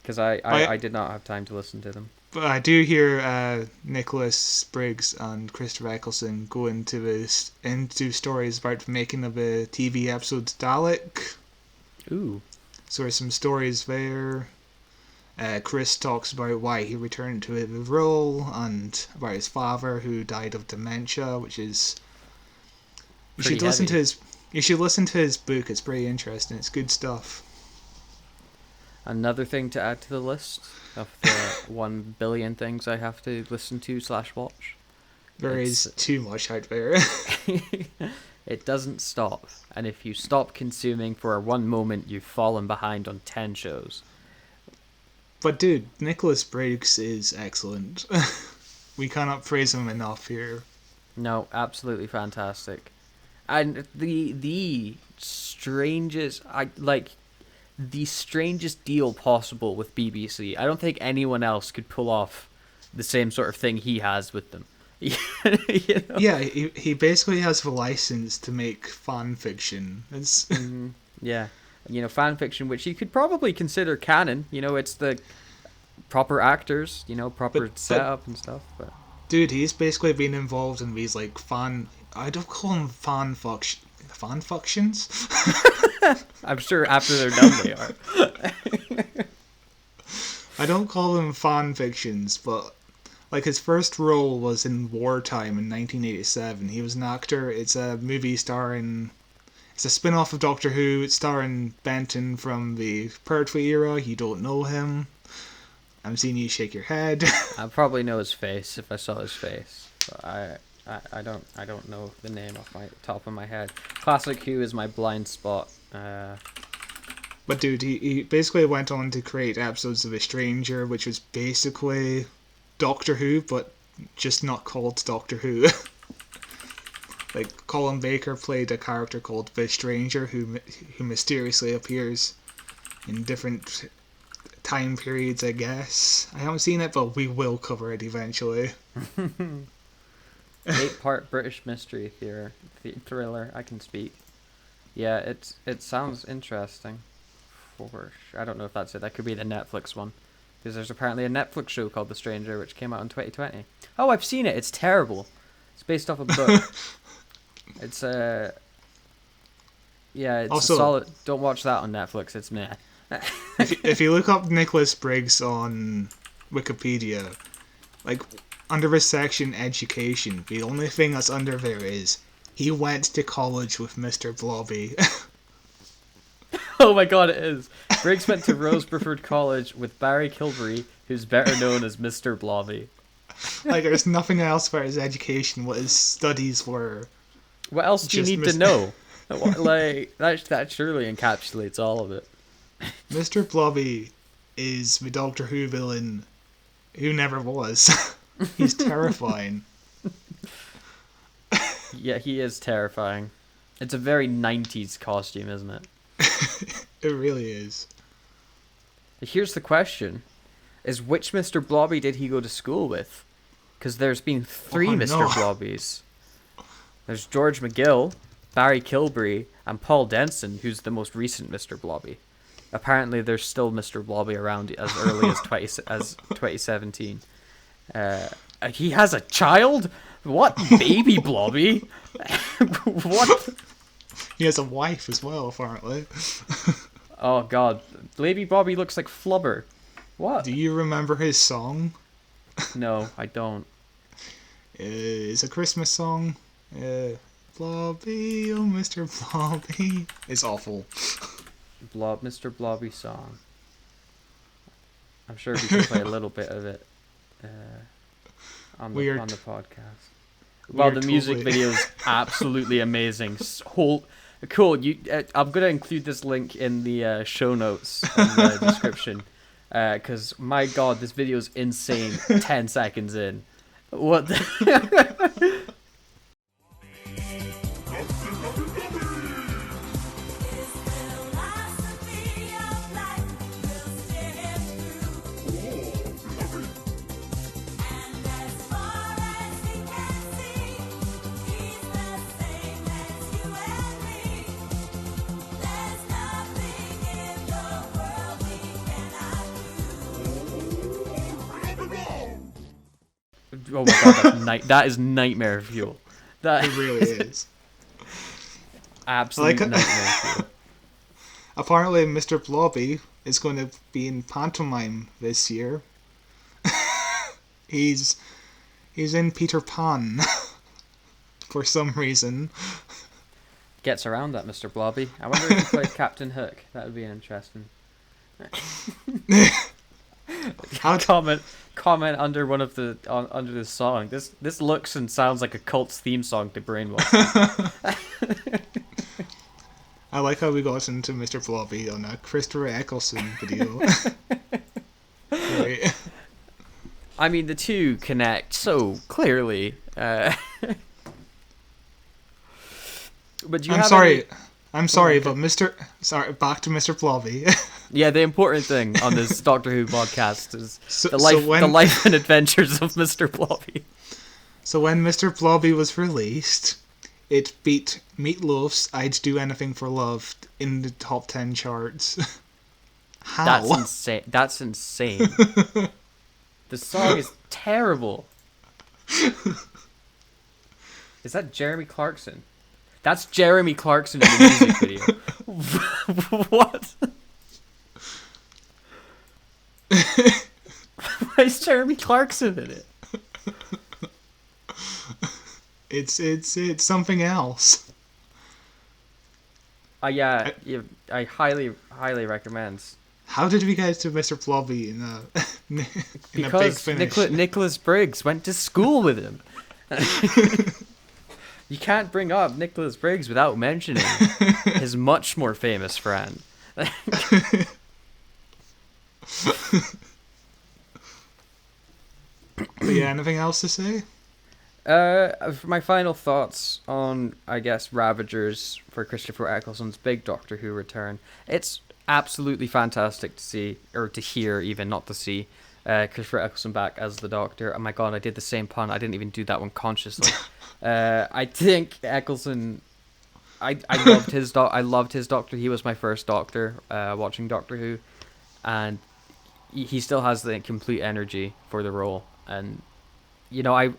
Because I did not have time to listen to them. But I do hear Nicholas Briggs and Christopher Ecclestone go into stories about making of a TV episode Dalek. Ooh. So there's some stories there. Chris talks about why he returned to the role and about his father who died of dementia, which is you should listen to his book. It's pretty interesting. It's good stuff. Another thing to add to the list of the 1 billion things I have to listen to / watch. There is too much out there. It doesn't stop, and if you stop consuming for one moment, you've fallen behind on 10 shows. But dude, Nicholas Briggs is excellent. We cannot praise him enough here. No, absolutely fantastic. And the strangest deal possible with BBC. I don't think anyone else could pull off the same sort of thing he has with them. You know? Yeah, he basically has the license to make fan fiction. It's yeah, fan fiction, which you could probably consider canon. It's the proper actors, proper setup and stuff. But dude, he's basically been involved in these I don't call them fan functions. I'm sure after they're done they are. I don't call them fan fictions, but his first role was in Wartime in 1987. He was an actor. It's a movie it's a spin-off of Doctor Who. It's starring Benton from the Pertwee era. You don't know him. I'm seeing you shake your head. I probably know his face if I saw his face. But I don't know the name off my top of my head. Classic Who is my blind spot. But dude, he basically went on to create episodes of A Stranger, which was basically Doctor Who, but just not called Doctor Who. Colin Baker played a character called The Stranger who mysteriously appears in different time periods, I guess. I haven't seen it, but we will cover it eventually. 8-part British mystery thriller. I can speak. Yeah, it sounds interesting. I don't know if that's it. That could be the Netflix one. Because there's apparently a Netflix show called The Stranger, which came out in 2020. Oh, I've seen it. It's terrible. It's based off a book. It's also, a solid. Don't watch that on Netflix. It's meh. if you look up Nicholas Briggs on Wikipedia, under the section education, the only thing that's under there is he went to college with Mr. Blobby. Oh my god, it is. Briggs went to Rose Bruford College with Barry Kilbury, who's better known as Mr. Blobby. There's nothing else for his education, what his studies were. What else do you need to know? That surely encapsulates all of it. Mr. Blobby is the Doctor Who villain who never was. He's terrifying. Yeah, he is terrifying. It's a very 90s costume, isn't it? It really is. Here's the question. Is which Mr. Blobby did he go to school with? Because there's been 3 Mr. Blobbies. There's George McGill, Barry Kilbury, and Paul Denson, who's the most recent Mr. Blobby. Apparently there's still Mr. Blobby around as early as 2017. He has a child? What? Baby Blobby? What? He has a wife as well, apparently. Oh god. Baby Blobby looks like Flubber. What? Do you remember his song? No, I don't. It's a Christmas song. Blobby, oh Mr. Blobby. It's awful. Mr. Blobby song. I'm sure we can play a little bit of it on the podcast. Well, the music video is absolutely amazing. Cool. I'm gonna include this link in the show notes in the description because my god, this video is insane. 10 seconds in. What? Oh my god, that is nightmare fuel. That It really is. Absolute nightmare fuel. Apparently, Mr. Blobby is going to be in pantomime this year. He's in Peter Pan for some reason. Gets around that, Mr. Blobby. I wonder if he plays Captain Hook. That would be interesting. Comment under one of the under this song. This looks and sounds like a cult's theme song to Brainwash. I like how we got into Mr. Blobby on a Christopher Ecclestone video. Right. I mean, the two connect so clearly. But I'm sorry, but back to Mr. Blobby. Yeah, the important thing on this Doctor Who podcast is the life and adventures of Mr. Blobby. So when Mr. Blobby was released, it beat Meatloaf's "I'd Do Anything for Love" in the top 10 charts. How? That's insane. That's insane. The song is terrible. Is that Jeremy Clarkson? That's Jeremy Clarkson in the music video. What? Why is Jeremy Clarkson in it? It's something else. Yeah, I highly recommend. How did we get to Mr. Blobby in a big finish? Because Nicholas Briggs went to school with him. You can't bring up Nicholas Briggs without mentioning his much more famous friend. But yeah, anything else to say? For my final thoughts on, I guess, Ravagers for Christopher Ecclestone's big Doctor Who return. It's absolutely fantastic to see, or to hear even, not to see, Christopher Ecclestone back as the Doctor. Oh my god, I did the same pun. I didn't even do that one consciously. I think Ecclestone... I loved his Doctor. He was my first Doctor watching Doctor Who. And he still has the complete energy for the role. And, you know,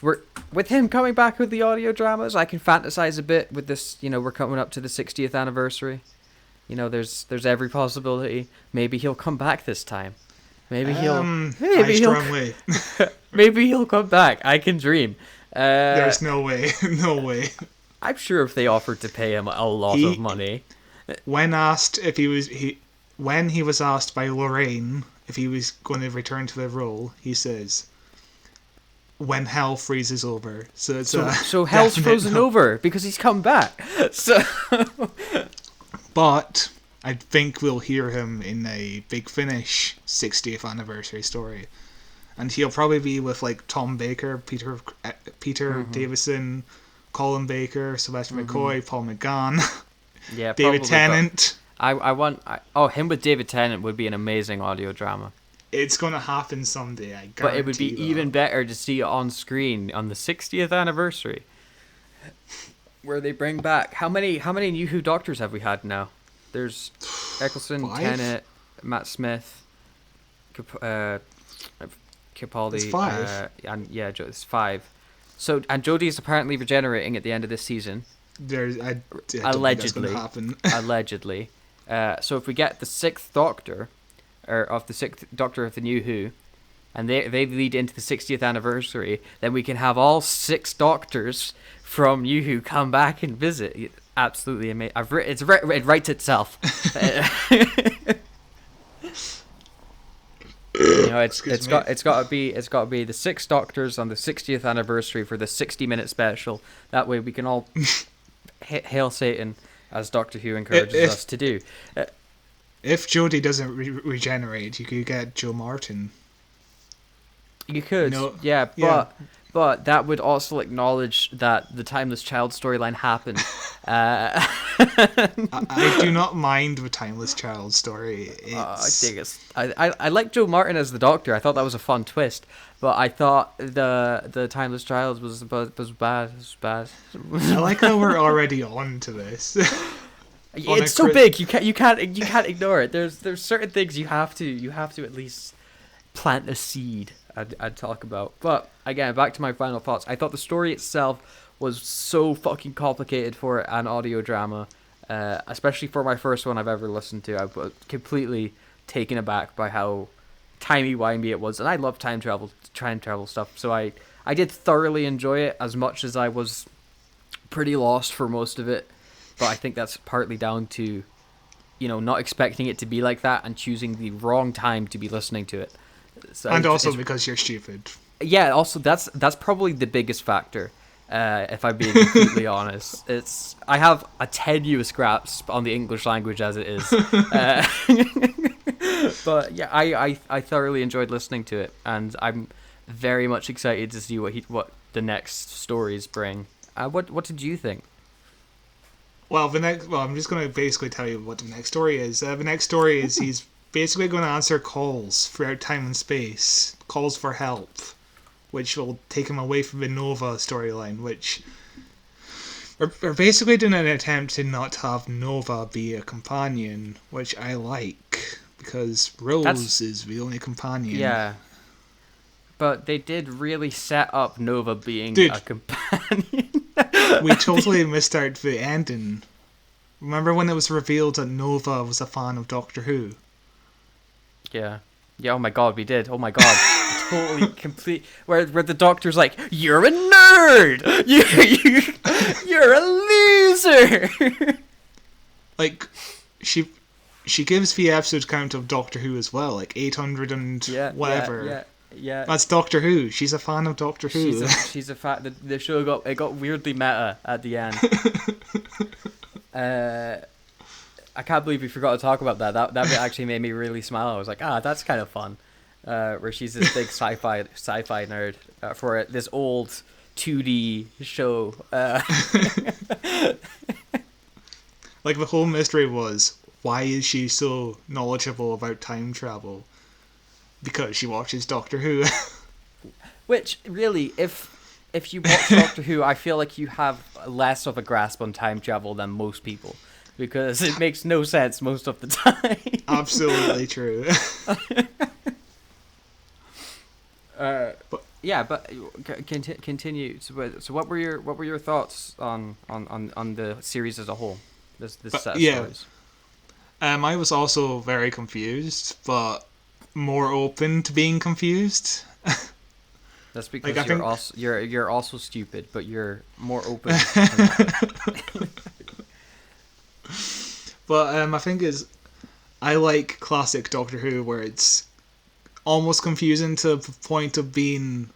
with him coming back with the audio dramas, I can fantasize a bit with this. You know, we're coming up to the 60th anniversary. You know, there's every possibility. Maybe he'll come back this time. Maybe he'll come back. I can dream. There's no way. No way. I'm sure if they offered to pay him a lot of money. When he was asked by Lorraine if he was going to return to the role, he says, "When hell freezes over." So hell's frozen over because he's come back. So, but I think we'll hear him in a Big Finish 60th anniversary story, and he'll probably be with like Tom Baker, Peter Davison, Colin Baker, Sylvester McCoy, Paul McGann, David Tennant. Him with David Tennant would be an amazing audio drama. It's going to happen someday, I guarantee. But it would be even better to see it on screen on the 60th anniversary, where they bring back how many New Who Doctors have we had now? There's Ecclestone, 5? Tennant, Matt Smith, Capaldi. It's 5. It's 5. So, and Jodie is apparently regenerating at the end of this season. I don't allegedly. think that's going to happen. Allegedly. So if we get the 6th Doctor, or of the 6th Doctor of the New Who, and they lead into the 60th anniversary, then we can have all 6 Doctors from New Who come back and visit. Absolutely amazing. It writes itself. You know, it's got to be the 6 Doctors on the 60th anniversary for the 60-minute special. That way we can all hail Satan, as Doctor Who encourages us to do. If Jodie doesn't regenerate, you could get Joe Martin. You could, but that would also acknowledge that the Timeless Child storyline happened. I do not mind the Timeless Child story. I like Joe Martin as the Doctor. I thought that was a fun twist, but I thought the Timeless Child was bad. It was bad. I like how we're already on to this. It's so big. You can't ignore it. There's certain things you have to at least plant a seed I'd talk about. But again, back to my final thoughts. I thought the story itself was so fucking complicated for an audio drama, especially for my first one I've ever listened to. I was completely taken aback by how timey-wimey it was, and I love time travel stuff. So I did thoroughly enjoy it, as much as I was pretty lost for most of it. But I think that's partly down to, not expecting it to be like that and choosing the wrong time to be listening to it. So and also because you're stupid. Yeah, also that's probably the biggest factor. If I'm being completely honest, I have a tenuous grasp on the English language as it is. But yeah, I thoroughly enjoyed listening to it, and I'm very much excited to see what the next stories bring. What did you think? Well, I'm just going to basically tell you what the next story is. The next story is he's basically going to answer calls throughout time and space, calls for help, which will take him away from the Nova storyline, which we're basically doing an attempt to not have Nova be a companion, which I like, because Rose is the only companion. Yeah. But they did really set up Nova being a companion. We totally missed out the ending. Remember when it was revealed that Nova was a fan of Doctor Who? Yeah. Yeah, oh my god, we did. Oh my god. Totally complete. Where the Doctor's like, "You're a nerd! You're a loser!" Like, she gives the episode count of Doctor Who as well, like 800 and whatever. Yeah. That's Doctor Who. She's a fan of Doctor Who. She's a fan. The show got weirdly meta at the end. I can't believe we forgot to talk about that. That bit actually made me really smile. I was like, that's kind of fun. Where she's this big sci-fi nerd for this old 2D show. Like, the whole mystery was, why is she so knowledgeable about time travel? Because she watches Doctor Who. Which, really, if you watch Doctor Who, I feel like you have less of a grasp on time travel than most people. Because it makes no sense most of the time. Absolutely true. Continue. So what were your thoughts on the series as a whole? This set of stories. I was also very confused, but more open to being confused. That's because you're also stupid, but you're more open. But I think I like classic Doctor Who where it's almost confusing to the point of being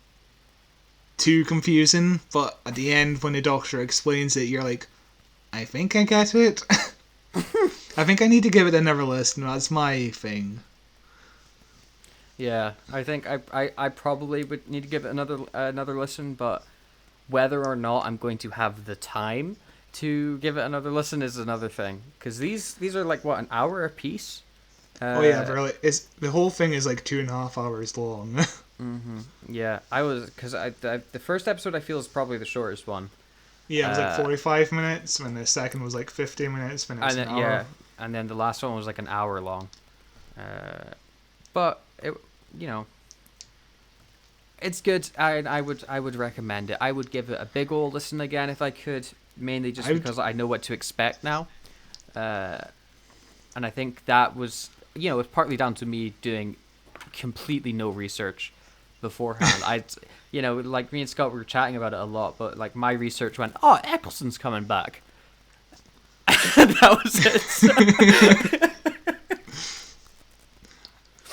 too confusing, but at the end when the Doctor explains it, you're like, I think I get it. I think I need to give it another listen. That's my thing. Yeah, I think I probably would need to give it another listen, but whether or not I'm going to have the time to give it another listen is another thing. Because these are like, what, an hour a piece? Really. The whole thing is like 2.5 hours long. Mm-hmm. Yeah, because the first episode I feel is probably the shortest one. Yeah, it was like 45 minutes, and the second was like 50 minutes, and an hour. Yeah, and then the last one was like an hour long. But it's good. I would recommend it. I would give it a big old listen again if I could, mainly just because I know what to expect now. And I think that was, it's partly down to me doing completely no research beforehand. Like me and Scott were chatting about it a lot, but like my research went, Ecclestone's coming back. That was it.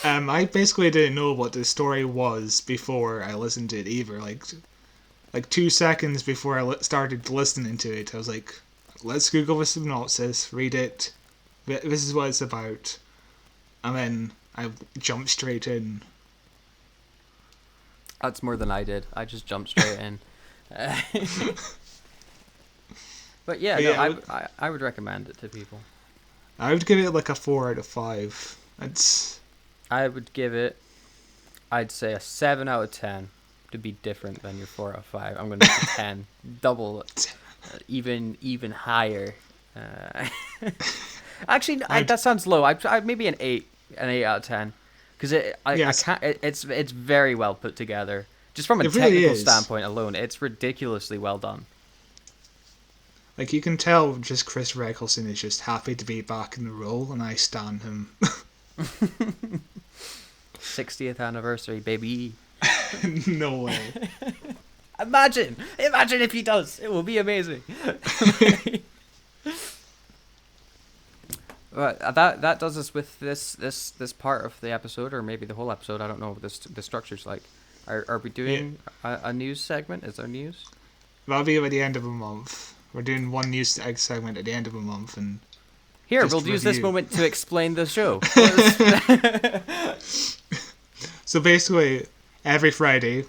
I basically didn't know what the story was before I listened to it either. Like 2 seconds before I started listening to it, I was like, let's Google the synopsis, read it. This is what it's about. And then I jumped straight in. That's more than I did. I just jumped straight in. But yeah, I would recommend it to people. I would give it like a 4 out of 5. I would give it, I'd say a 7 out of 10 to be different than your 4 out of 5. I'm going to say 10, double, even higher. Actually, that sounds low. I maybe an 8 out of 10, because I can't. It's very well put together. Just from a It really technical is. standpoint alone, it's ridiculously well done. Like, you can tell just Christopher Ecclestone is just happy to be back in the role, and I stan him. 60th anniversary, baby. No way. Imagine if he does. It will be amazing. But that does us with this part of the episode, or maybe the whole episode. I don't know what the structure's like. Are we doing a news segment? Is there news? That'll be by the end of a month. We're doing one news segment at the end of a month, and here we'll use this moment to explain the show. So basically, every Friday,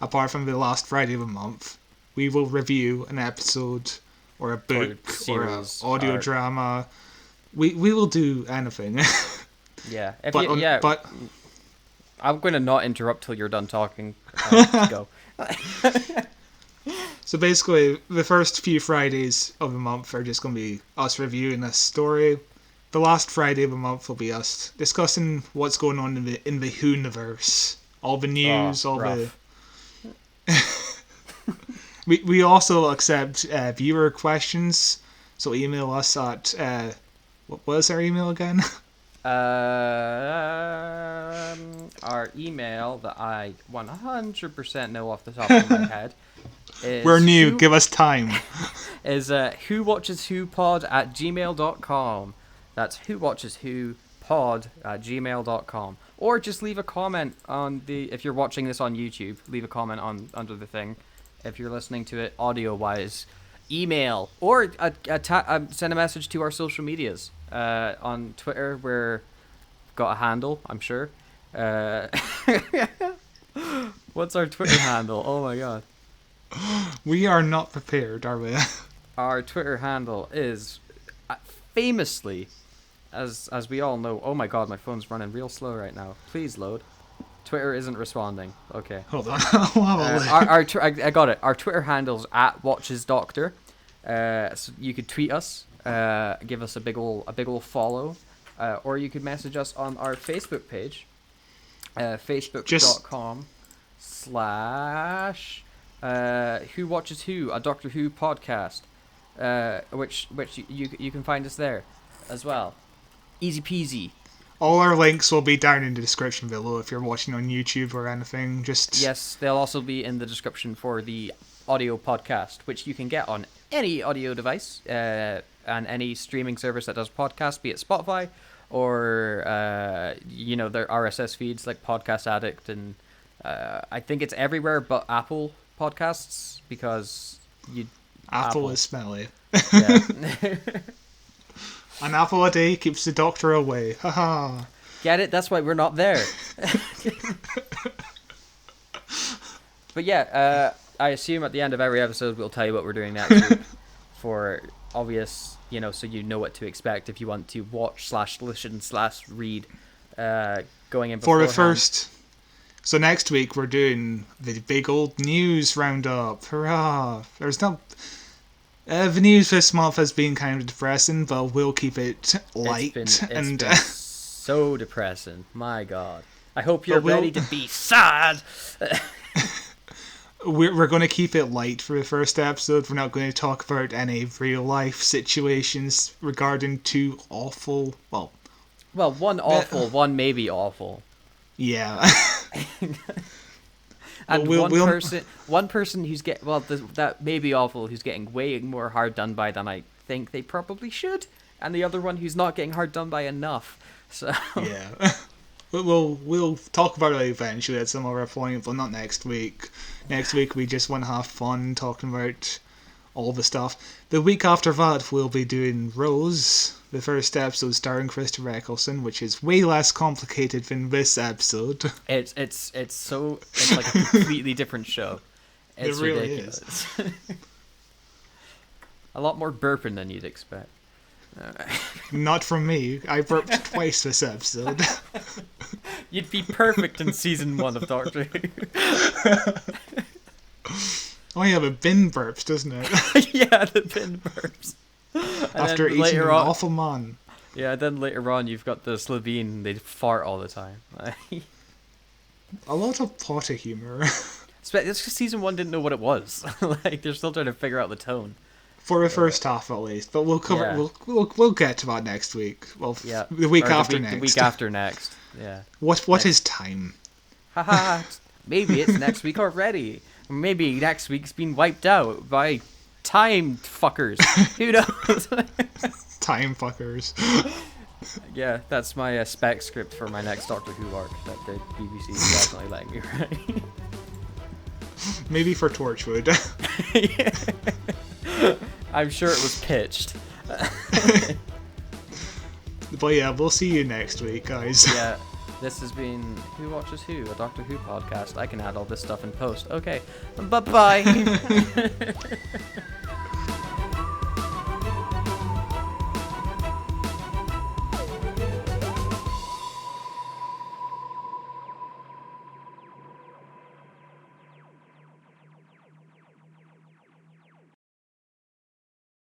apart from the last Friday of a month, we will review an episode or a book or an audio drama. We will do anything. Yeah. But I'm going to not interrupt till you're done talking. Go. So basically, the first few Fridays of the month are just going to be us reviewing a story. The last Friday of the month will be us discussing what's going on in the Who-niverse. All the news, We also accept viewer questions, so email us at... what was our email again? Our email that I 100% know off the top of my head is... We're new, give us time. Is whowatcheswhopod@gmail.com. That's whowatcheswhopod@gmail.com. Or just leave a comment on if you're watching this on YouTube, leave a comment under the thing. If you're listening to it audio-wise, email. Or send a message to our social medias. On Twitter, we've got a handle, I'm sure. What's our Twitter handle? Oh my god. We are not prepared, are we? Our Twitter handle is famously, as we all know. Oh my god, my phone's running real slow right now. Please load. Twitter isn't responding. Okay. Hold on. I got it. Our Twitter handle's @WatchesDoctor. So you could tweet us, give us a big ol' follow, or you could message us on our Facebook page, facebook.com/ Who Watches Who, a Doctor Who podcast, which you can find us there as well. Easy peasy. All our links will be down in the description below if you're watching on YouTube or anything. Yes, they'll also be in the description for the audio podcast, which you can get on any audio device and any streaming service that does podcasts, be it Spotify or their RSS feeds like Podcast Addict, and I think it's everywhere but Apple Podcasts, because Apple is smelly. Yeah. An apple a day keeps the doctor away. Haha. Get it? That's why we're not there. But yeah, I assume at the end of every episode we'll tell you what we're doing next week, for obvious, so you know what to expect if you want to watch /listen/read going in beforehand. For the first... So next week we're doing the big old news roundup. Hurrah! There's no... the news this month has been kind of depressing, but we'll keep it light. It's been so depressing. My God. I hope you're ready to be sad. We're going to keep it light for the first episode. We're not going to talk about any real life situations regarding two awful... Well, one awful, one maybe awful. Yeah. And one person who's that may be awful, who's getting way more hard done by than I think they probably should, and the other one who's not getting hard done by enough. So yeah, we'll talk about it eventually at some other point, but not next week. Next week we just want to have fun talking about all the stuff. The week after that we'll be doing Rose, the first episode starring Christopher Ecclestone, which is way less complicated than this episode. It's like a completely different show. It's it really ridiculous. Is. A lot more burping than you'd expect. Not from me. I burped twice this episode. You'd be perfect in season 1 of Doctor Who. Oh yeah, the bin burps, doesn't it? Yeah, the bin burps. And after eating an awful man. Yeah, then later on you've got the Slovene, they fart all the time. A lot of potty humor. It's because season 1 didn't know what it was. Like, they're still trying to figure out the tone. For the first half, at least. But we'll cover. Yeah. We'll get to that next week. Well, Yeah. the week Or after next. The week after next. Yeah. What is time? Haha. Maybe it's next week already. Maybe next week's been wiped out by time fuckers. Who knows? Time fuckers. Yeah, that's my spec script for my next Doctor Who arc that the BBC is definitely letting me write. Maybe for Torchwood. I'm sure it was pitched. But yeah, we'll see you next week, guys. Yeah, this has been Who Watches Who, a Doctor Who podcast. I can add all this stuff in post. Okay, bye-bye.